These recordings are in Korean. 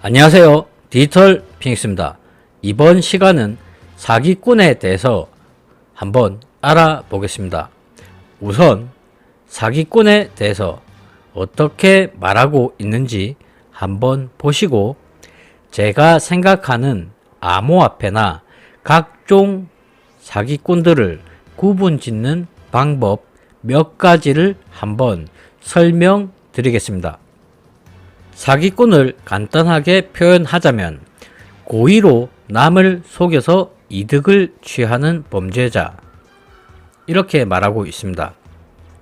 안녕하세요. 디지털 피닉스입니다. 이번 시간은 사기꾼에 대해서 한번 알아보겠습니다. 우선 사기꾼에 대해서 어떻게 말하고 있는지 한번 보시고 제가 생각하는 암호화폐나 각종 사기꾼들을 구분짓는 방법 몇 가지를 한번 설명드리겠습니다. 사기꾼을 간단하게 표현하자면 고의로 남을 속여서 이득을 취하는 범죄자, 이렇게 말하고 있습니다.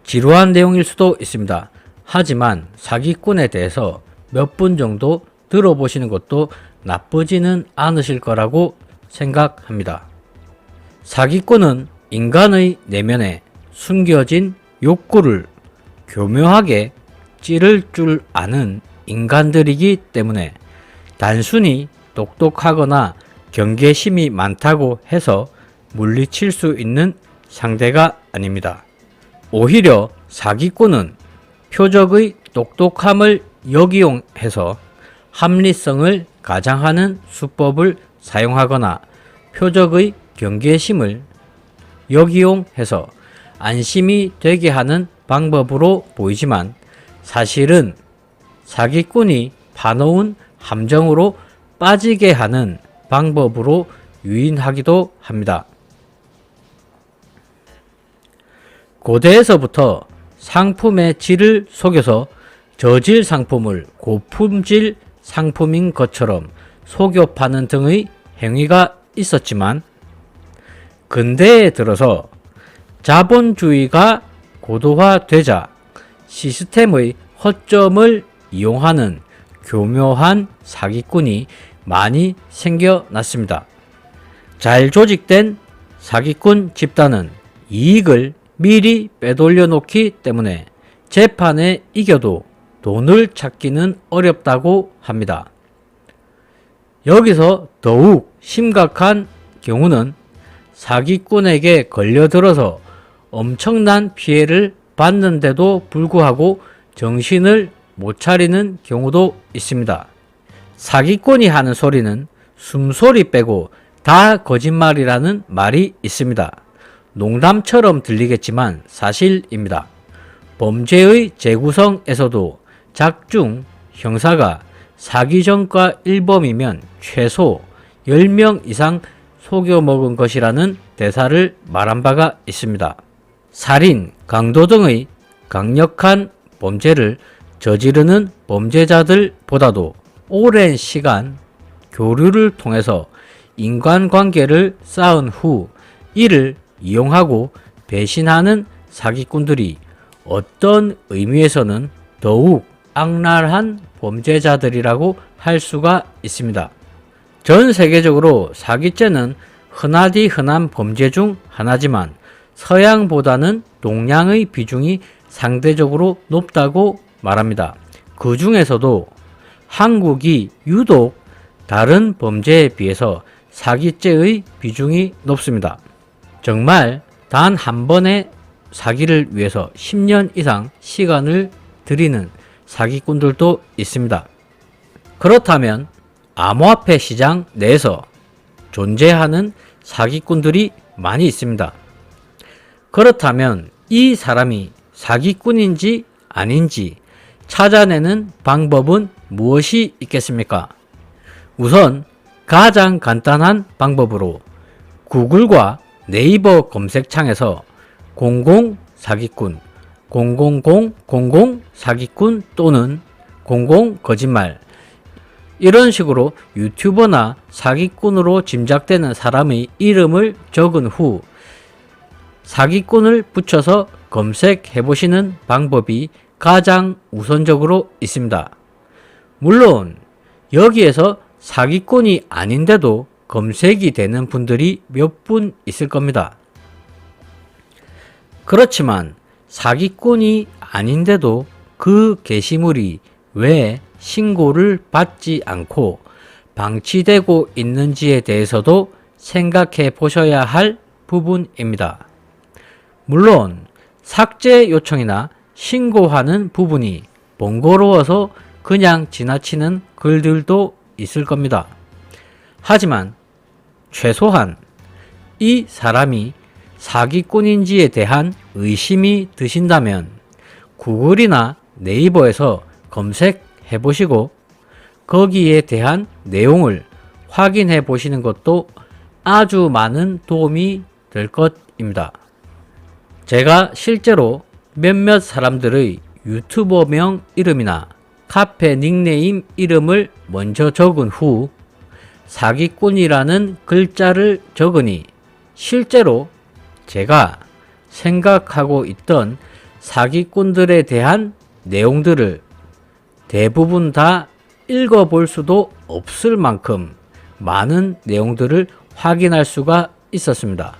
지루한 내용일 수도 있습니다. 하지만 사기꾼에 대해서 몇 분 정도 들어보시는 것도 나쁘지는 않으실 거라고 생각합니다. 사기꾼은 인간의 내면에 숨겨진 욕구를 교묘하게 찌를 줄 아는 인간들이기 때문에 단순히 똑똑하거나 경계심이 많다고 해서 물리칠 수 있는 상대가 아닙니다. 오히려 사기꾼은 표적의 똑똑함을 역이용해서 합리성을 가장하는 수법을 사용하거나 표적의 경계심을 역이용해서 안심이 되게 하는 방법으로 보이지만 사실은 사기꾼이 파놓은 함정으로 빠지게 하는 방법으로 유인하기도 합니다. 고대에서부터 상품의 질을 속여서 저질 상품을 고품질 상품인 것처럼 속여 파는 등의 행위가 있었지만 근대에 들어서 자본주의가 고도화되자 시스템의 허점을 이용하는 교묘한 사기꾼이 많이 생겨났습니다. 잘 조직된 사기꾼 집단은 이익을 미리 빼돌려 놓기 때문에 재판에 이겨도 돈을 찾기는 어렵다고 합니다. 여기서 더욱 심각한 경우는 사기꾼에게 걸려들어서 엄청난 피해를 받는데도 불구하고 정신을 못 차리는 경우도 있습니다. 사기꾼이 하는 소리는 숨소리 빼고 다 거짓말이라는 말이 있습니다. 농담처럼 들리겠지만 사실입니다. 범죄의 재구성에서도 작중 형사가 사기전과 일범이면 최소 10명 이상 속여먹은 것이라는 대사를 말한 바가 있습니다. 살인, 강도 등의 강력한 범죄를 저지르는 범죄자들보다도 오랜 시간 교류를 통해서 인간관계를 쌓은 후 이를 이용하고 배신하는 사기꾼들이 어떤 의미에서는 더욱 악랄한 범죄자들이라고 할 수가 있습니다. 전 세계적으로 사기죄는 흔하디 흔한 범죄 중 하나지만 서양보다는 동양의 비중이 상대적으로 높다고 말합니다. 그 중에서도 한국이 유독 다른 범죄에 비해서 사기죄의 비중이 높습니다. 정말 단 한 번의 사기를 위해서 10년 이상 시간을 들이는 사기꾼들도 있습니다. 그렇다면 암호화폐 시장 내에서 존재하는 사기꾼들이 많이 있습니다. 그렇다면 이 사람이 사기꾼인지 아닌지 찾아내는 방법은 무엇이 있겠습니까? 우선 가장 간단한 방법으로 구글과 네이버 검색창에서 00 사기꾼, 00000 사기꾼 또는 00 거짓말, 이런 식으로 유튜버나 사기꾼으로 짐작되는 사람의 이름을 적은 후 사기꾼을 붙여서 검색해 보시는 방법이 가장 우선적으로 있습니다. 물론 여기에서 사기꾼이 아닌데도 검색이 되는 분들이 몇 분 있을 겁니다. 그렇지만 사기꾼이 아닌데도 그 게시물이 왜 신고를 받지 않고 방치되고 있는지에 대해서도 생각해 보셔야 할 부분입니다. 물론 삭제 요청이나 신고하는 부분이 번거로워서 그냥 지나치는 글들도 있을 겁니다. 하지만 최소한 이 사람이 사기꾼인지에 대한 의심이 드신다면 구글이나 네이버에서 검색해 보시고 거기에 대한 내용을 확인해 보시는 것도 아주 많은 도움이 될 것입니다. 제가 실제로 몇몇 사람들의 유튜버명 이름이나 카페 닉네임 이름을 먼저 적은 후 사기꾼이라는 글자를 적으니 실제로 제가 생각하고 있던 사기꾼들에 대한 내용들을 대부분 다 읽어볼 수도 없을 만큼 많은 내용들을 확인할 수가 있었습니다.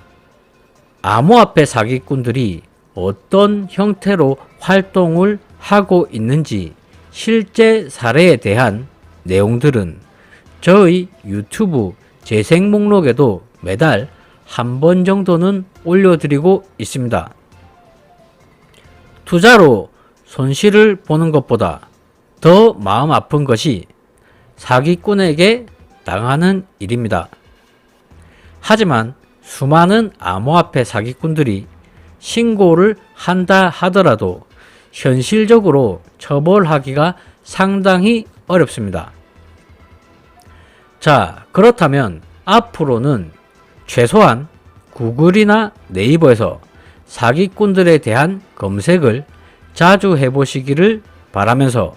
암호화폐 사기꾼들이 어떤 형태로 활동을 하고 있는지 실제 사례에 대한 내용들은 저의 유튜브 재생 목록에도 매달 한 번 정도는 올려드리고 있습니다. 투자로 손실을 보는 것보다 더 마음 아픈 것이 사기꾼에게 당하는 일입니다. 하지만 수많은 암호화폐 사기꾼들이 신고를 한다 하더라도 현실적으로 처벌하기가 상당히 어렵습니다. 자, 그렇다면 앞으로는 최소한 구글이나 네이버에서 사기꾼들에 대한 검색을 자주 해보시기를 바라면서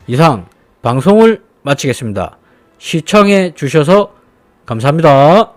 이상 방송을 마치겠습니다. 시청해 주셔서 감사합니다.